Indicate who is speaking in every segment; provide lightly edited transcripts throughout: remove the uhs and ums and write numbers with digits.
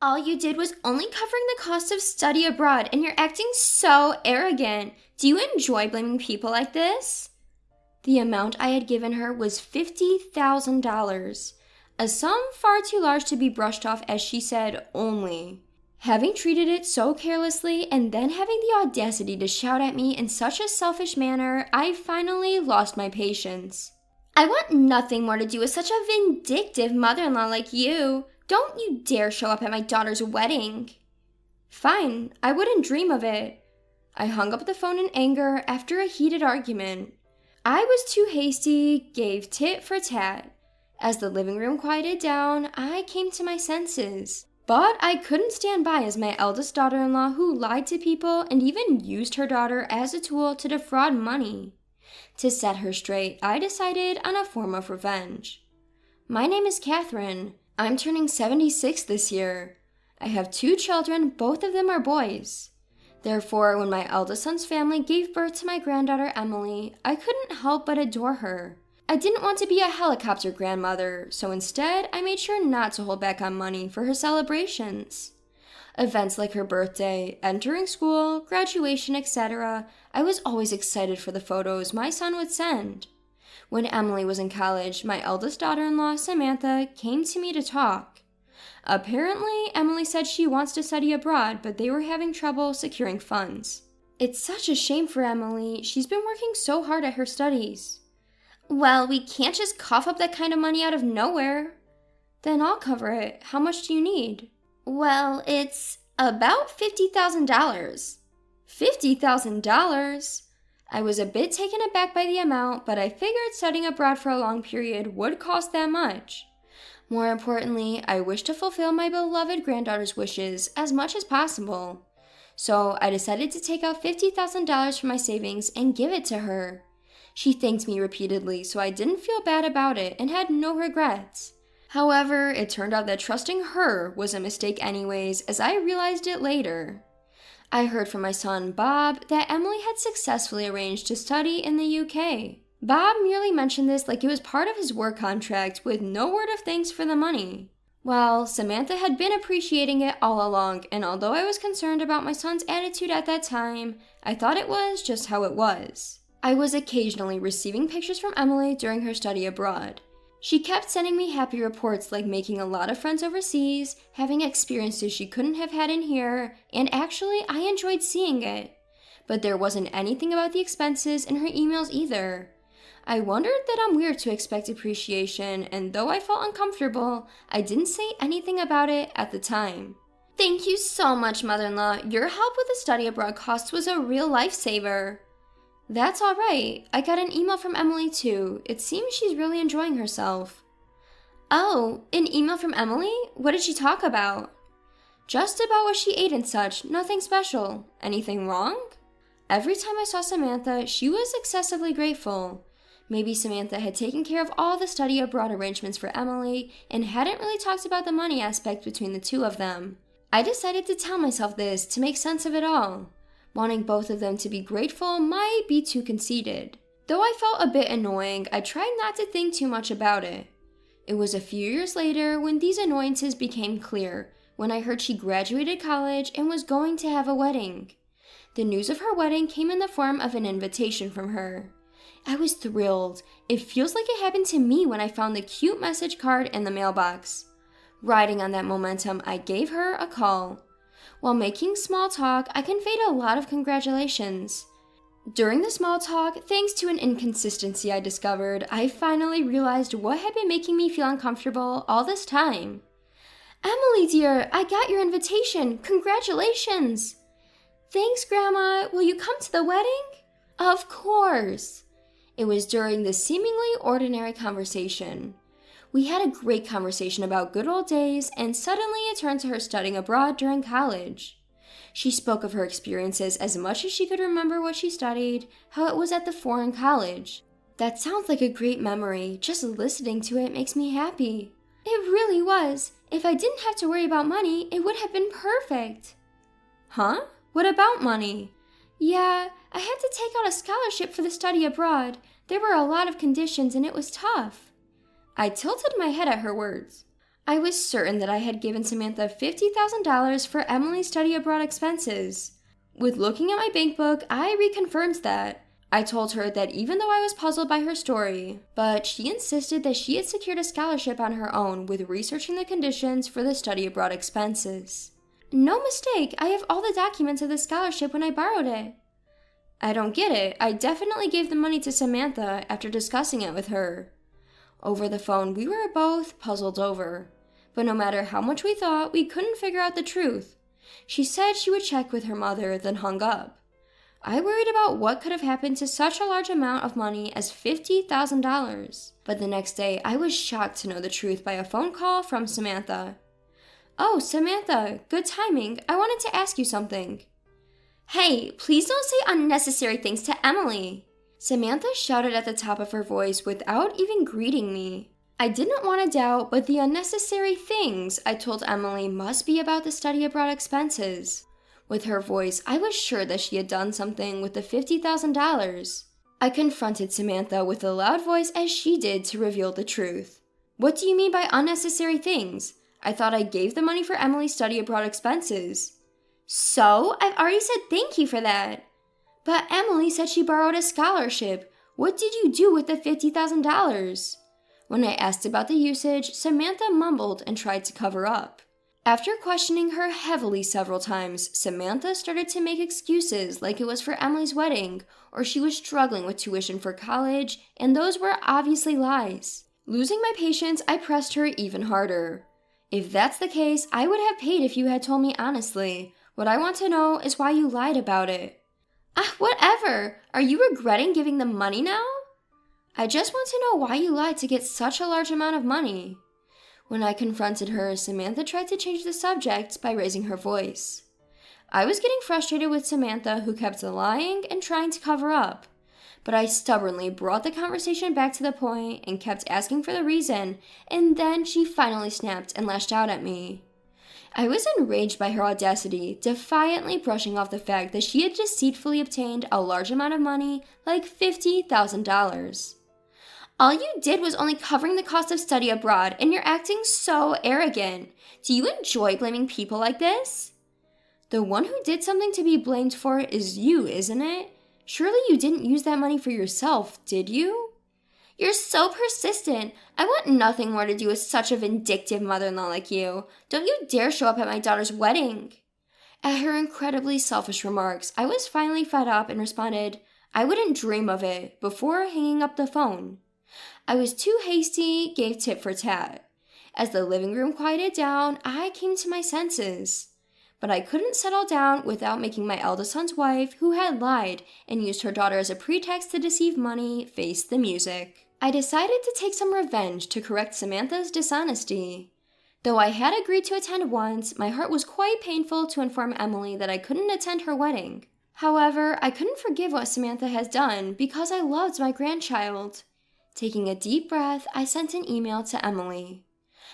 Speaker 1: All you did was only covering the cost of study abroad, and you're acting so arrogant. Do you enjoy blaming people like this? The amount I had given her was $50,000, a sum far too large to be brushed off as she said only. Having treated it so carelessly and then having the audacity to shout at me in such a selfish manner, I finally lost my patience. I want nothing more to do with such a vindictive mother-in-law like you. Don't you dare show up at my daughter's wedding. Fine, I wouldn't dream of it. I hung up the phone in anger after a heated argument. I was too hasty, gave tit for tat. As the living room quieted down, I came to my senses. But I couldn't stand by as my eldest daughter-in-law who lied to people and even used her daughter as a tool to defraud money. To set her straight, I decided on a form of revenge. My name is Catherine. I'm turning 76 this year. I have 2 children, both of them are boys. Therefore, when my eldest son's family gave birth to my granddaughter Emily, I couldn't help but adore her. I didn't want to be a helicopter grandmother, so instead I made sure not to hold back on money for her celebrations. Events like her birthday, entering school, graduation, etc., I was always excited for the photos my son would send. When Emily was in college, my eldest daughter-in-law, Samantha, came to me to talk. Apparently, Emily said she wants to study abroad, but they were having trouble securing funds. It's such a shame for Emily. She's been working so hard at her studies. Well, we can't just cough up that kind of money out of nowhere. Then I'll cover it. How much do you need? Well, it's about $50,000. $50,000? I was a bit taken aback by the amount, but I figured studying abroad for a long period would cost that much. More importantly, I wished to fulfill my beloved granddaughter's wishes as much as possible. So I decided to take out $50,000 from my savings and give it to her. She thanked me repeatedly, so I didn't feel bad about it and had no regrets. However, it turned out that trusting her was a mistake anyways, as I realized it later. I heard from my son, Bob, that Emily had successfully arranged to study in the UK. Bob merely mentioned this like it was part of his work contract with no word of thanks for the money. Well, Samantha had been appreciating it all along, and although I was concerned about my son's attitude at that time, I thought it was just how it was. I was occasionally receiving pictures from Emily during her study abroad. She kept sending me happy reports like making a lot of friends overseas, having experiences she couldn't have had in here, and actually I enjoyed seeing it. But there wasn't anything about the expenses in her emails either. I wondered that I'm weird to expect appreciation, and though I felt uncomfortable, I didn't say anything about it at the time. Thank you so much, mother-in-law. Your help with the study abroad costs was a real lifesaver. That's all right. I got an email from Emily too. It seems she's really enjoying herself. Oh, an email from Emily? What did she talk about? Just about what she ate and such. Nothing special. Anything wrong? Every time I saw Samantha, she was excessively grateful. Maybe Samantha had taken care of all the study abroad arrangements for Emily and hadn't really talked about the money aspect between the two of them. I decided to tell myself this to make sense of it all. Wanting both of them to be grateful might be too conceited. Though I felt a bit annoying, I tried not to think too much about it. It was a few years later when these annoyances became clear, when I heard she graduated college and was going to have a wedding. The news of her wedding came in the form of an invitation from her. I was thrilled. It feels like it happened to me when I found the cute message card in the mailbox. Riding on that momentum, I gave her a call. While making small talk, I conveyed a lot of congratulations. During the small talk, thanks to an inconsistency I discovered, I finally realized what had been making me feel uncomfortable all this time. Emily dear, I got your invitation. Congratulations! Thanks, Grandma. Will you come to the wedding? Of course. It was during this seemingly ordinary conversation. We had a great conversation about good old days, and suddenly it turned to her studying abroad during college. She spoke of her experiences as much as she could remember what she studied, how it was at the foreign college. That sounds like a great memory. Just listening to it makes me happy. It really was. If I didn't have to worry about money, it would have been perfect. Huh? What about money? Yeah, I had to take out a scholarship for the study abroad. There were a lot of conditions and it was tough. I tilted my head at her words. I was certain that I had given Samantha $50,000 for Emily's study abroad expenses. With looking at my bank book, I reconfirmed that. I told her that even though I was puzzled by her story, but she insisted that she had secured a scholarship on her own with researching the conditions for the study abroad expenses. No mistake, I have all the documents of the scholarship when I borrowed it. I don't get it. I definitely gave the money to Samantha after discussing it with her. Over the phone, we were both puzzled over. But no matter how much we thought, we couldn't figure out the truth. She said she would check with her mother, then hung up. I worried about what could have happened to such a large amount of money as $50,000. But the next day, I was shocked to know the truth by a phone call from Samantha. "Oh, Samantha, good timing. I wanted to ask you something." "Hey, please don't say unnecessary things to Emily." Samantha shouted at the top of her voice without even greeting me. I didn't want to doubt, but the unnecessary things I told Emily must be about the study abroad expenses. With her voice, I was sure that she had done something with the $50,000. I confronted Samantha with a loud voice as she did to reveal the truth. "What do you mean by unnecessary things? I thought I gave the money for Emily's study abroad expenses." "So? I've already said thank you for that." "But Emily said she borrowed a scholarship. What did you do with the $50,000? When I asked about the usage, Samantha mumbled and tried to cover up. After questioning her heavily several times, Samantha started to make excuses like it was for Emily's wedding, or she was struggling with tuition for college, and those were obviously lies. Losing my patience, I pressed her even harder. "If that's the case, I would have paid if you had told me honestly. What I want to know is why you lied about it." Whatever. Are you regretting giving them money now?" "I just want to know why you lied to get such a large amount of money." When I confronted her, Samantha tried to change the subject by raising her voice. I was getting frustrated with Samantha, who kept lying and trying to cover up. But I stubbornly brought the conversation back to the point and kept asking for the reason, and then she finally snapped and lashed out at me. I was enraged by her audacity, defiantly brushing off the fact that she had deceitfully obtained a large amount of money, like $50,000. "All you did was only covering the cost of study abroad, and you're acting so arrogant. Do you enjoy blaming people like this?" "The one who did something to be blamed for is you, isn't it? Surely you didn't use that money for yourself, did you?" "You're so persistent. I want nothing more to do with such a vindictive mother-in-law like you. Don't you dare show up at my daughter's wedding." At her incredibly selfish remarks, I was finally fed up and responded, "I wouldn't dream of it," before hanging up the phone. I was too hasty, gave tit for tat. As the living room quieted down, I came to my senses. But I couldn't settle down without making my eldest son's wife, who had lied and used her daughter as a pretext to deceive money, face the music. I decided to take some revenge to correct Samantha's dishonesty. Though I had agreed to attend once, my heart was quite painful to inform Emily that I couldn't attend her wedding. However, I couldn't forgive what Samantha has done because I loved my grandchild. Taking a deep breath, I sent an email to Emily.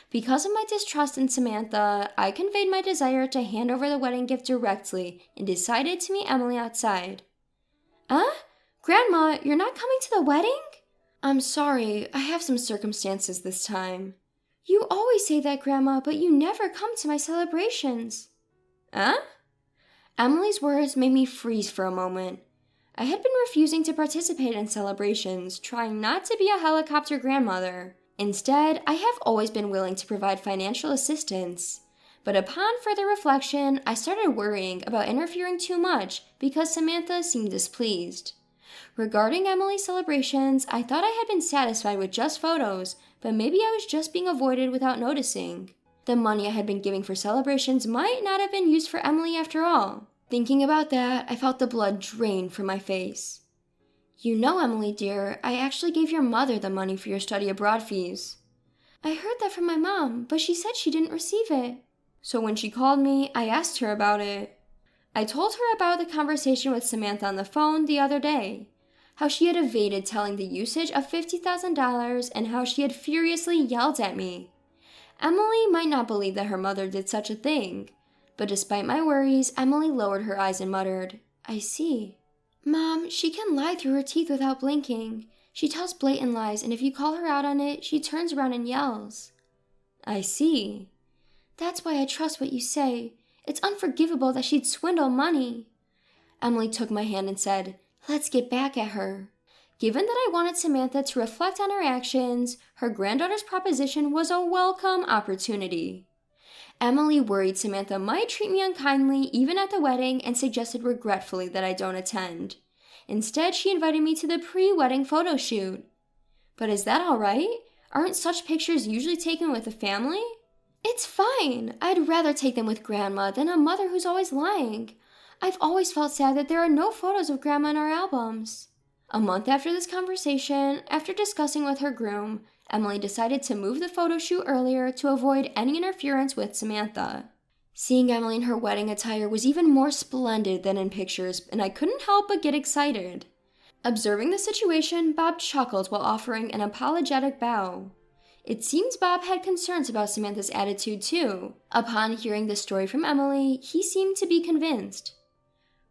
Speaker 1: Because of my distrust in Samantha, I conveyed my desire to hand over the wedding gift directly and decided to meet Emily outside. Grandma, you're not coming to the wedding?" "I'm sorry, I have some circumstances this time." "You always say that, Grandma, but you never come to my celebrations." Emily's words made me freeze for a moment. I had been refusing to participate in celebrations, trying not to be a helicopter grandmother. Instead, I have always been willing to provide financial assistance. But upon further reflection, I started worrying about interfering too much because Samantha seemed displeased. Regarding Emily's celebrations, I thought I had been satisfied with just photos, but maybe I was just being avoided without noticing. The money I had been giving for celebrations might not have been used for Emily after all. Thinking about that, I felt the blood drain from my face. "You know, Emily dear, I actually gave your mother the money for your study abroad fees." "I heard that from my mom, but she said she didn't receive it." "So when she called me, I asked her about it." I told her about the conversation with Samantha on the phone the other day, how she had evaded telling the usage of $50,000 and how she had furiously yelled at me. Emily might not believe that her mother did such a thing, but despite my worries, Emily lowered her eyes and muttered, "I see." "Mom, she can lie through her teeth without blinking. She tells blatant lies, and if you call her out on it, she turns around and yells." I see. That's why I trust what you say. It's unforgivable that she'd swindle money. Emily took my hand and said, "Let's get back at her." Given that I wanted Samantha to reflect on her actions, her granddaughter's proposition was a welcome opportunity. Emily worried Samantha might treat me unkindly even at the wedding and suggested regretfully that I don't attend. Instead, she invited me to the pre-wedding photo shoot. But is that all right? Aren't such pictures usually taken with the family? It's fine. I'd rather take them with Grandma than a mother who's always lying. I've always felt sad that there are no photos of Grandma in our albums. A month after this conversation, after discussing with her groom, Emily decided to move the photo shoot earlier to avoid any interference with Samantha. Seeing Emily in her wedding attire was even more splendid than in pictures, and I couldn't help but get excited. Observing the situation, Bob chuckled while offering an apologetic bow. It seems Bob had concerns about Samantha's attitude too. Upon hearing the story from Emily, he seemed to be convinced.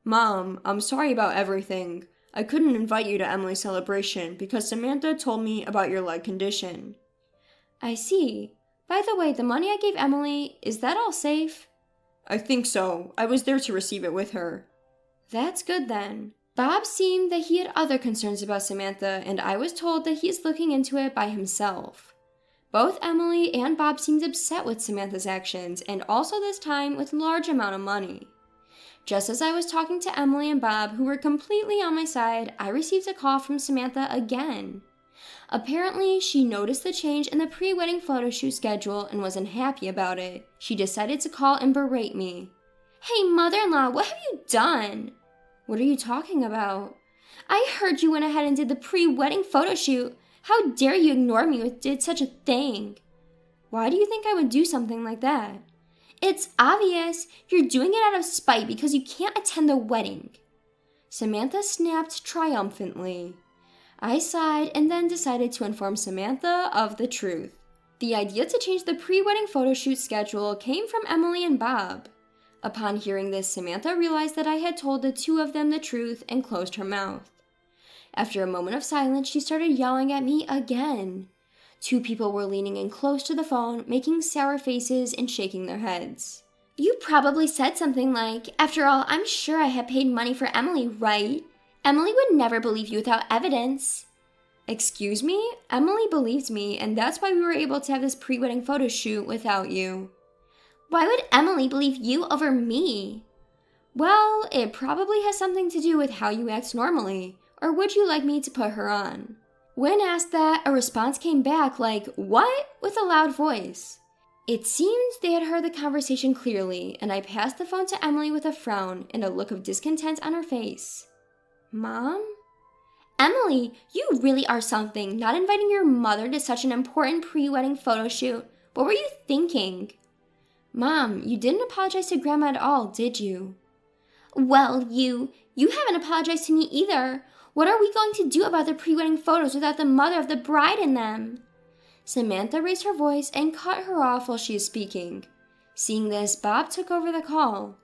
Speaker 2: "Mom, I'm sorry about everything. I couldn't invite you to Emily's celebration because Samantha told me about your leg condition."
Speaker 1: I see. By the way, the money I gave Emily, is that all safe?
Speaker 2: I think so. I was there to receive it with her.
Speaker 1: That's good then. Bob seemed that he had other concerns about Samantha, and I was told that he is looking into it by himself. Both Emily and Bob seemed upset with Samantha's actions, and also this time with large amount of money. Just as I was talking to Emily and Bob, who were completely on my side, I received a call from Samantha again. Apparently, she noticed the change in the pre-wedding photo shoot schedule and wasn't happy about it. She decided to call and berate me. "Hey, mother-in-law, what have you done?" "What are you talking about?" "I heard you went ahead and did the pre-wedding photo shoot. How dare you ignore me when did such a thing?" "Why do you think I would do something like that?" "It's obvious. You're doing it out of spite because you can't attend the wedding." Samantha snapped triumphantly. I sighed and then decided to inform Samantha of the truth. The idea to change the pre-wedding photo shoot schedule came from Emily and Bob. Upon hearing this, Samantha realized that I had told the two of them the truth and closed her mouth. After a moment of silence, she started yelling at me again. Two people were leaning in close to the phone, making sour faces and shaking their heads. "You probably said something like, 'After all, I'm sure I had paid money for Emily, right? Emily would never believe you without evidence.'" "Excuse me? Emily believes me, and that's why we were able to have this pre-wedding photo shoot without you." "Why would Emily believe you over me?" "Well, it probably has something to do with how you act normally. Or would you like me to put her on?" When asked that, a response came back like, "What?" with a loud voice. It seems they had heard the conversation clearly, and I passed the phone to Emily with a frown and a look of discontent on her face. "Mom?" "Emily, you really are something, not inviting your mother to such an important pre-wedding photo shoot. What were you thinking?" "Mom, you didn't apologize to Grandma at all, did you?" "Well, you haven't apologized to me either. What are we going to do about the pre-wedding photos without the mother of the bride in them?" Samantha raised her voice and cut her off while she was speaking. Seeing this, Bob took over the call.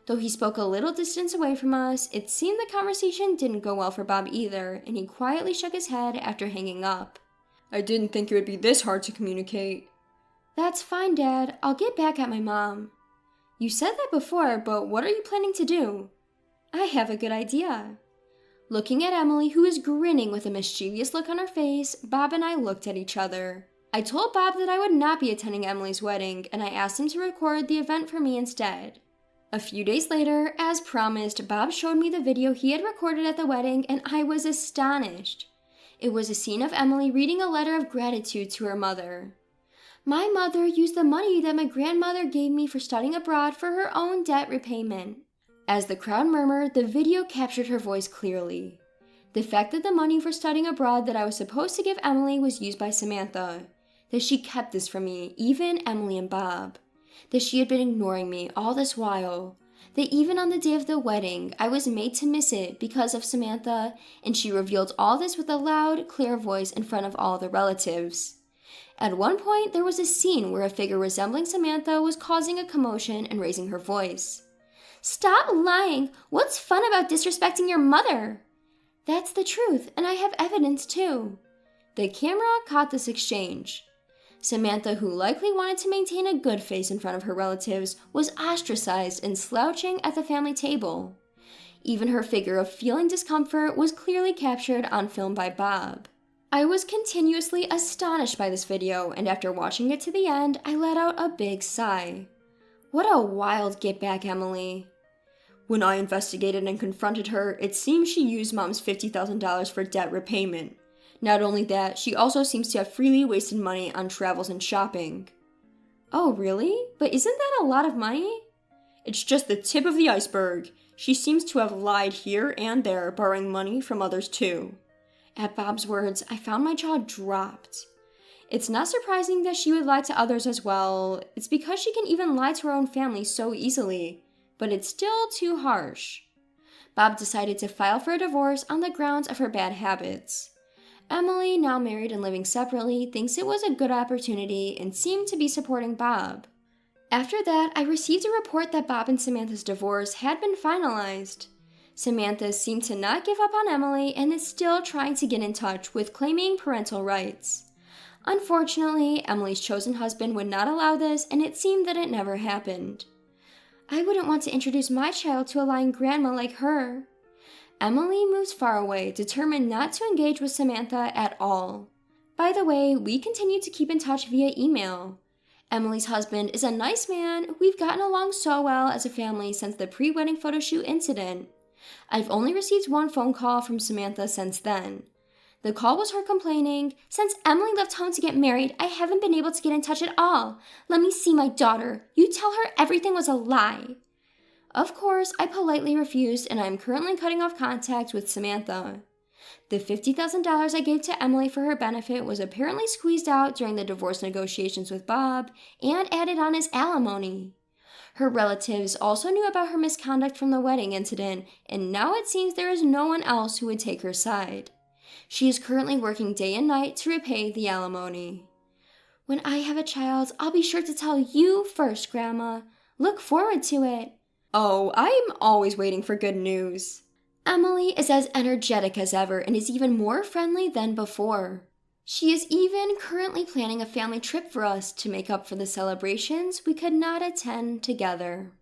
Speaker 1: Though he spoke a little distance away from us, it seemed the conversation didn't go well for Bob either, and he quietly shook his head after hanging up.
Speaker 2: "I didn't think it would be this hard to communicate."
Speaker 1: "That's fine, Dad. I'll get back at my mom." "You said that before, but what are you planning to do?" "I have a good idea." Looking at Emily, who was grinning with a mischievous look on her face, Bob and I looked at each other. I told Bob that I would not be attending Emily's wedding, and I asked him to record the event for me instead. A few days later, as promised, Bob showed me the video he had recorded at the wedding, and I was astonished. It was a scene of Emily reading a letter of gratitude to her mother. "My mother used the money that my grandmother gave me for studying abroad for her own debt repayment." As the crowd murmured, the video captured her voice clearly. The fact that the money for studying abroad that I was supposed to give Emily was used by Samantha. That she kept this from me, even Emily and Bob. That she had been ignoring me all this while. That even on the day of the wedding, I was made to miss it because of Samantha, and she revealed all this with a loud, clear voice in front of all the relatives. At one point, there was a scene where a figure resembling Samantha was causing a commotion and raising her voice. "Stop lying! What's fun about disrespecting your mother?" "That's the truth, and I have evidence too." The camera caught this exchange. Samantha, who likely wanted to maintain a good face in front of her relatives, was ostracized and slouching at the family table. Even her figure of feeling discomfort was clearly captured on film by Bob. I was continuously astonished by this video, and after watching it to the end, I let out a big sigh. What a wild get back, Emily.
Speaker 2: When I investigated and confronted her, it seems she used Mom's $50,000 for debt repayment. Not only that, she also seems to have freely wasted money on travels and shopping.
Speaker 1: Oh, really? But isn't that a lot of money?
Speaker 2: It's just the tip of the iceberg. She seems to have lied here and there, borrowing money from others too.
Speaker 1: At Bob's words, I found my jaw dropped. It's not surprising that she would lie to others as well. It's because she can even lie to her own family so easily. But it's still too harsh. Bob decided to file for a divorce on the grounds of her bad habits. Emily, now married and living separately, thinks it was a good opportunity and seemed to be supporting Bob. After that, I received a report that Bob and Samantha's divorce had been finalized. Samantha seemed to not give up on Emily and is still trying to get in touch with claiming parental rights. Unfortunately, Emily's chosen husband would not allow this, and it seemed that it never happened. I wouldn't want to introduce my child to a lying grandma like her. Emily moves far away, determined not to engage with Samantha at all. By the way, we continue to keep in touch via email. Emily's husband is a nice man. We've gotten along so well as a family since the pre-wedding photo shoot incident. I've only received one phone call from Samantha since then. The call was her complaining, "Since Emily left home to get married, I haven't been able to get in touch at all. Let me see my daughter. You tell her everything was a lie." Of course, I politely refused, and I am currently cutting off contact with Samantha. The $50,000 I gave to Emily for her benefit was apparently squeezed out during the divorce negotiations with Bob and added on as alimony. Her relatives also knew about her misconduct from the wedding incident, and now it seems there is no one else who would take her side. She is currently working day and night to repay the alimony. When I have a child, I'll be sure to tell you first, Grandma. Look forward to it.
Speaker 2: Oh, I'm always waiting for good news.
Speaker 1: Emily is as energetic as ever and is even more friendly than before. She is even currently planning a family trip for us to make up for the celebrations we could not attend together.